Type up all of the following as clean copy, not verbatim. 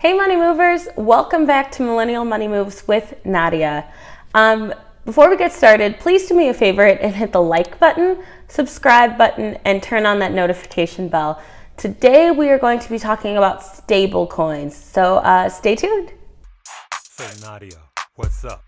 Hey Money Movers, welcome back to Millennial Money Moves with Nadia. Before we get started, please do me a favor and hit the like button, subscribe button, and turn on that notification bell. Today we are going to be talking about stable coins, so stay tuned. So Nadia, what's up?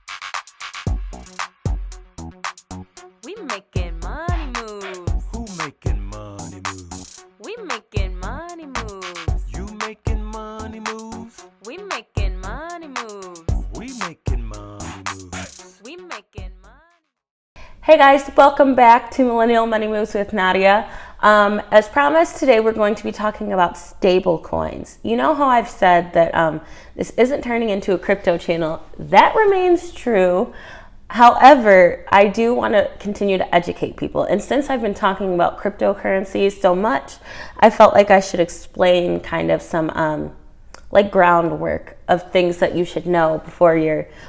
We making money moves. Who making money moves? We making money moves. You making money moves? We making money moves. We making money moves. We making money. Hey guys, welcome back to Millennial Money Moves with Nadia. As promised, today we're going to be talking about stable coins. You know how I've said that this isn't turning into a crypto channel? That remains true. However, I do want to continue to educate people. And since I've been talking about cryptocurrencies so much, I felt like I should explain kind of some groundwork of things that you should know before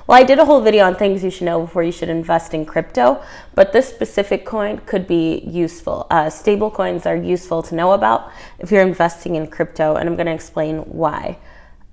I did a whole video on things you should know before you should invest in crypto, but this specific coin could be useful. Stable coins are useful to know about if you're investing in crypto, and I'm going to explain why.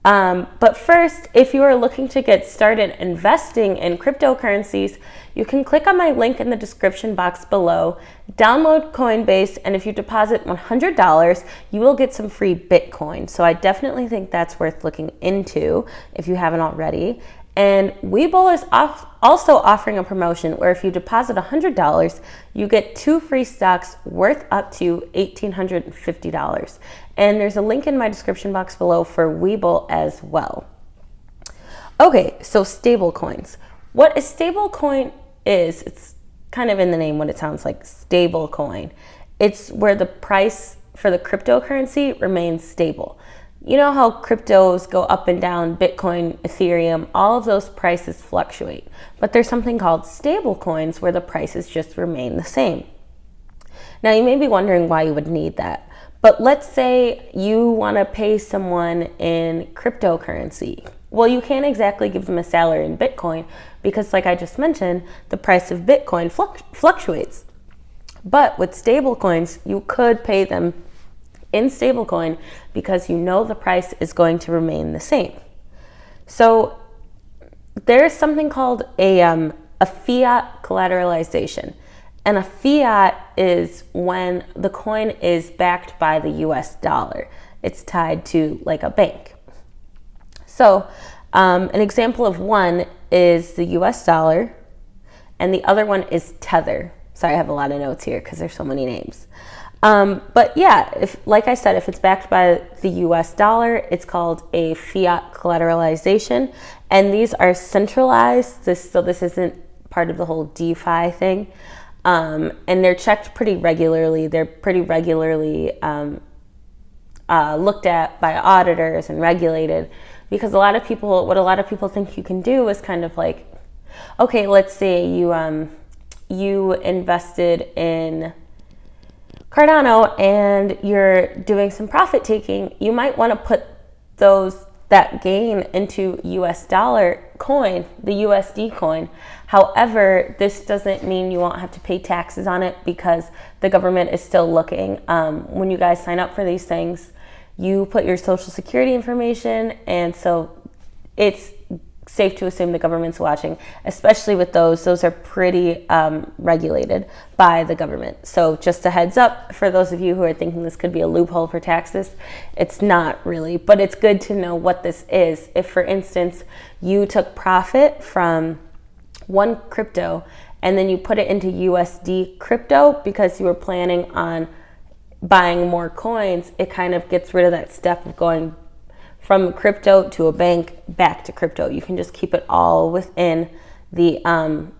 But first, if you are looking to get started investing in cryptocurrencies, you can click on my link in the description box below, download Coinbase, and if you deposit $100, you will get some free Bitcoin. So I definitely think that's worth looking into if you haven't already. And Webull is also offering a promotion where if you deposit $100, you get 2 free stocks worth up to $1,850. And there's a link in my description box below for Webull as well. Okay, so stable coins. What a stable coin is, it's kind of in the name what it sounds like, stable coin. It's where the price for the cryptocurrency remains stable. You know how cryptos go up and down, Bitcoin, Ethereum, all of those prices fluctuate. But there's something called stable coins where the prices just remain the same. Now you may be wondering why you would need that. But let's say you want to pay someone in cryptocurrency. Well, you can't exactly give them a salary in Bitcoin because, like I just mentioned, the price of Bitcoin fluctuates. But with stable coins, you could pay them in stablecoin because you know the price is going to remain the same. So there's something called a fiat collateralization. And a fiat is when the coin is backed by the US dollar. It's tied to like a bank. So an example of one is the US dollar, and the other one is Tether. Sorry, I have a lot of notes here because there's so many names. But yeah, like I said, if it's backed by the US dollar, it's called a fiat collateralization. And these are centralized, so this isn't part of the whole DeFi thing. And they're checked pretty regularly. They're pretty regularly looked at by auditors and regulated, because what a lot of people think you can do is kind of like, okay, let's say you invested in Cardano and you're doing some profit taking. You might want to put that gain into US dollar coin, the USD coin. However, this doesn't mean you won't have to pay taxes on it because the government is still looking. When you guys sign up for these things, you put your social security information, and so it's safe to assume the government's watching, especially with those are pretty regulated by the government. So just a heads up for those of you who are thinking this could be a loophole for taxes, it's not really, but it's good to know what this is. If, for instance, you took profit from one crypto and then you put it into USD crypto because you were planning on buying more coins, it kind of gets rid of that step of going from crypto to a bank back to crypto. You can just keep it all within the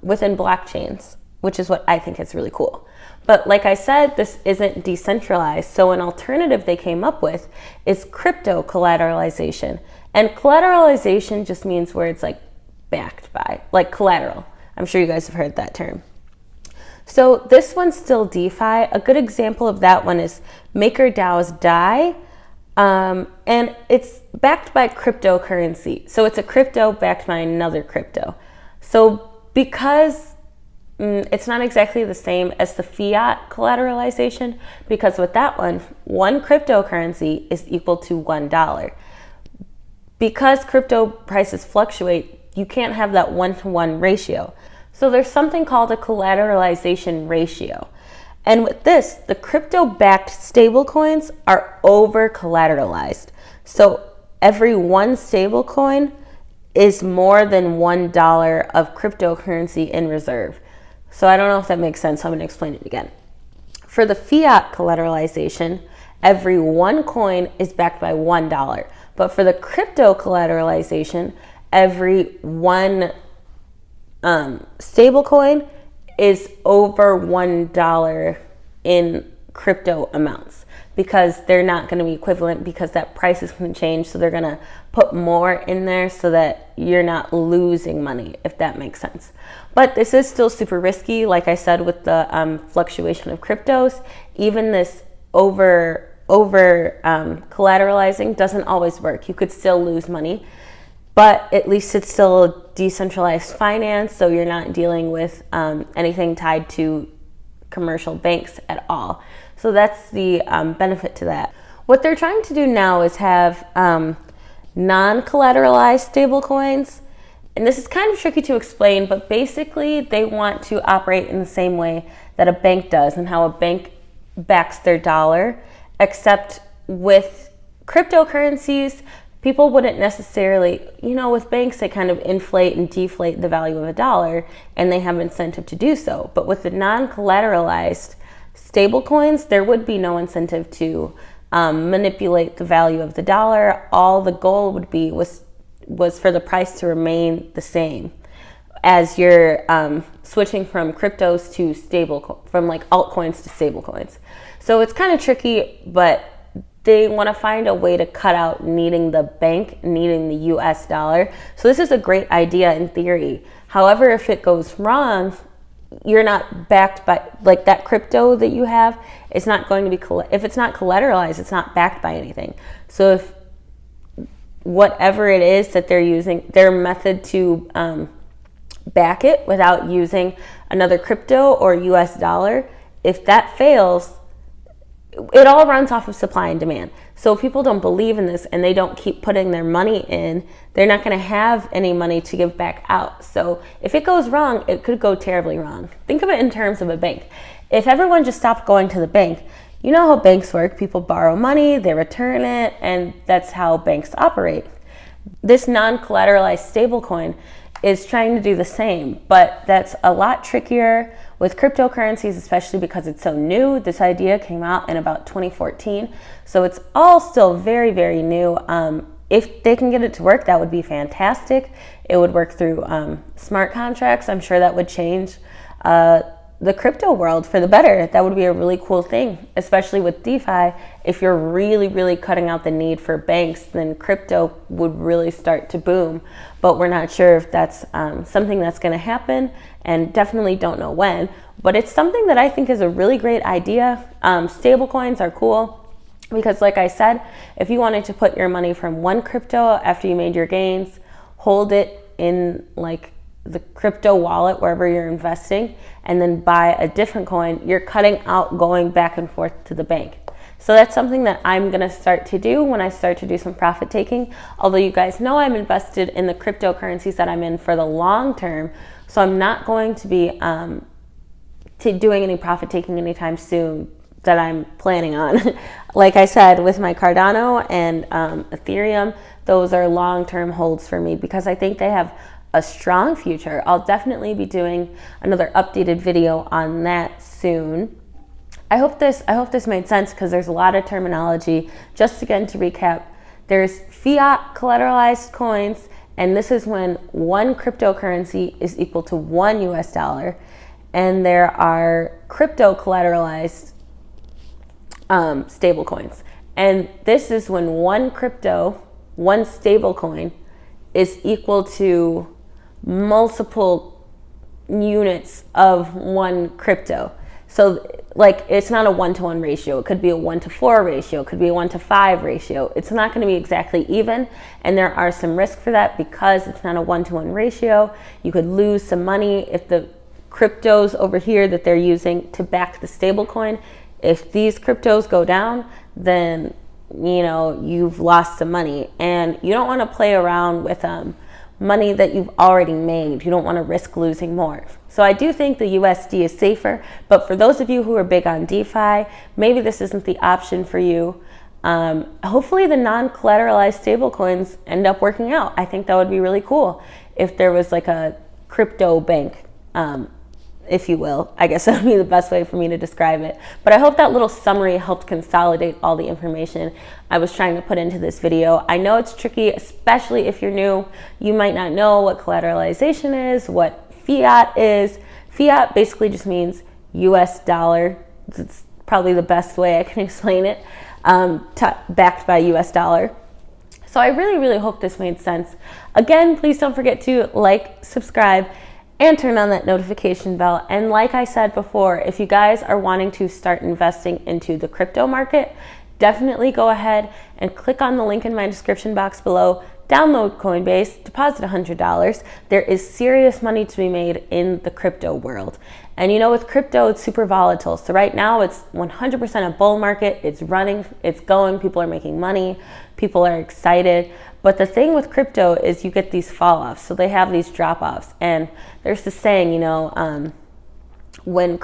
within blockchains, which is what I think is really cool. But like I said, this isn't decentralized. So an alternative they came up with is crypto collateralization. And collateralization just means where it's like backed by, like collateral. I'm sure you guys have heard that term. So this one's still DeFi. A good example of that one is MakerDAO's DAI. And it's backed by cryptocurrency. So it's a crypto backed by another crypto. So because it's not exactly the same as the fiat collateralization, because with that one cryptocurrency is equal to $1. because crypto prices fluctuate, you can't have that one-to-one ratio. So there's something called a collateralization ratio. And with this, the crypto-backed stablecoins are over-collateralized. So every one stablecoin is more than $1 of cryptocurrency in reserve. So I don't know if that makes sense, so I'm going to explain it again. For the fiat collateralization, every one coin is backed by $1. But for the crypto collateralization, every one stablecoin is over $1 in crypto amounts, because they're not going to be equivalent, because that price is going to change. So they're going to put more in there so that you're not losing money, if that makes sense. But this is still super risky. Like I said, with the fluctuation of cryptos, even this over collateralizing doesn't always work. You could still lose money, but at least it's still decentralized finance, so you're not dealing with anything tied to commercial banks at all. So that's the benefit to that. What they're trying to do now is have non-collateralized stablecoins. And this is kind of tricky to explain, but basically they want to operate in the same way that a bank does, and how a bank backs their dollar, except with cryptocurrencies, people wouldn't necessarily, with banks, they kind of inflate and deflate the value of a dollar, and they have incentive to do so. But with the non-collateralized stablecoins, there would be no incentive to manipulate the value of the dollar. All the goal would be was for the price to remain the same as you're switching from cryptos to from like altcoins to stablecoins. So it's kind of tricky, but they want to find a way to cut out needing the bank, needing the US dollar. So this is a great idea in theory. However, if it goes wrong, you're not backed by, like, that crypto that you have, it's not going to be, if it's not collateralized, it's not backed by anything. So if whatever it is that they're using, their method to back it without using another crypto or US dollar, if that fails, it all runs off of supply and demand. So if people don't believe in this and they don't keep putting their money in, they're not going to have any money to give back out. So if it goes wrong, it could go terribly wrong. Think of it in terms of a bank. If everyone just stopped going to the bank, you know how banks work. People borrow money, they return it, and that's how banks operate. This non-collateralized stablecoin is trying to do the same, but that's a lot trickier with cryptocurrencies, especially because it's so new. This idea came out in about 2014, so it's all still very, very new. If they can get it to work, that would be fantastic. It would work through smart contracts. I'm sure that would change the crypto world for the better. That would be a really cool thing, especially with DeFi. If you're really, really cutting out the need for banks, then crypto would really start to boom. But we're not sure if that's something that's going to happen, and definitely don't know when. But it's something that I think is a really great idea. Stable coins are cool because, like I said, if you wanted to put your money from one crypto after you made your gains, hold it in like the crypto wallet wherever you're investing, and then buy a different coin, you're cutting out going back and forth to the bank. So that's something that I'm going to start to do when I start to do some profit taking. Although you guys know I'm invested in the cryptocurrencies that I'm in for the long term, so I'm not going to be doing any profit taking anytime soon that I'm planning on. Like I said, with my Cardano and Ethereum, those are long-term holds for me because I think they have a strong future. I'll definitely be doing another updated video on that soon. I hope this made sense because there's a lot of terminology. Just again to recap, there's fiat collateralized coins, and this is when one cryptocurrency is equal to one US dollar, and there are crypto collateralized stable coins, and this is when one stable coin is equal to multiple units of one crypto. So like, it's not a 1-to-1 ratio. It could be a 1-to-4 ratio. It could be a 1-to-5 ratio. It's not going to be exactly even, and there are some risk for that because it's not a 1-to-1 ratio. You could lose some money if the cryptos over here that they're using to back the stable coin, if these cryptos go down, then you've lost some money, and you don't want to play around with money that you've already made. You don't want to risk losing more. So I do think the USD is safer, but for those of you who are big on DeFi, maybe this isn't the option for you. Hopefully the non-collateralized stablecoins end up working out. I think that would be really cool if there was like a crypto bank, if you will. I guess that would be the best way for me to describe it. But I hope that little summary helped consolidate all the information I was trying to put into this video. I know it's tricky, especially if you're new. You might not know what collateralization is, what fiat is. Fiat basically just means US dollar. It's probably the best way I can explain it, backed by US dollar. So I really, really hope this made sense. Again, please don't forget to like, subscribe, and turn on that notification bell. And like I said before, if you guys are wanting to start investing into the crypto market, definitely go ahead and click on the link in my description box below. Download Coinbase, deposit $100. There is serious money to be made in the crypto world. And with crypto, it's super volatile. So right now it's 100% a bull market. It's running, it's going, people are making money, people are excited. But the thing with crypto is you get these fall offs. So they have these drop offs. And there's this saying, when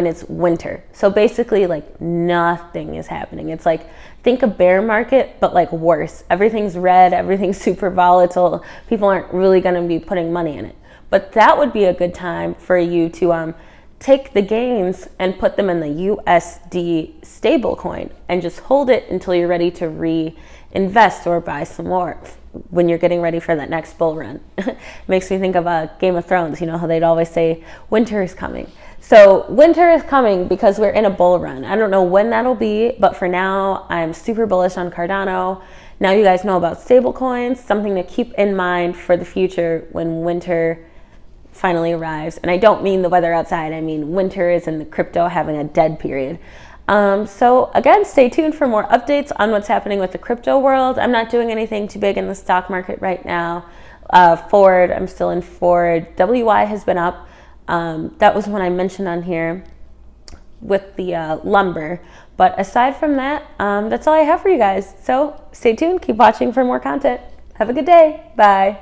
it's winter. So basically like nothing is happening. It's like, think a bear market, but like worse. Everything's red, everything's super volatile. People aren't really going to be putting money in it. But that would be a good time for you to take the gains and put them in the USD stablecoin and just hold it until you're ready to reinvest or buy some more when you're getting ready for that next bull run. Makes me think of Game of Thrones, how they'd always say winter is coming. So winter is coming because we're in a bull run. I don't know when that'll be, but for now, I'm super bullish on Cardano. Now you guys know about stablecoins, something to keep in mind for the future when winter finally arrives. And I don't mean the weather outside, I mean winter is in the crypto having a dead period. So again, stay tuned for more updates on what's happening with the crypto world. I'm not doing anything too big in the stock market right now. Ford, I'm still in Ford. WY has been up. That was one I mentioned on here with the lumber. But aside from that, that's all I have for you guys. So stay tuned, keep watching for more content. Have a good day. Bye.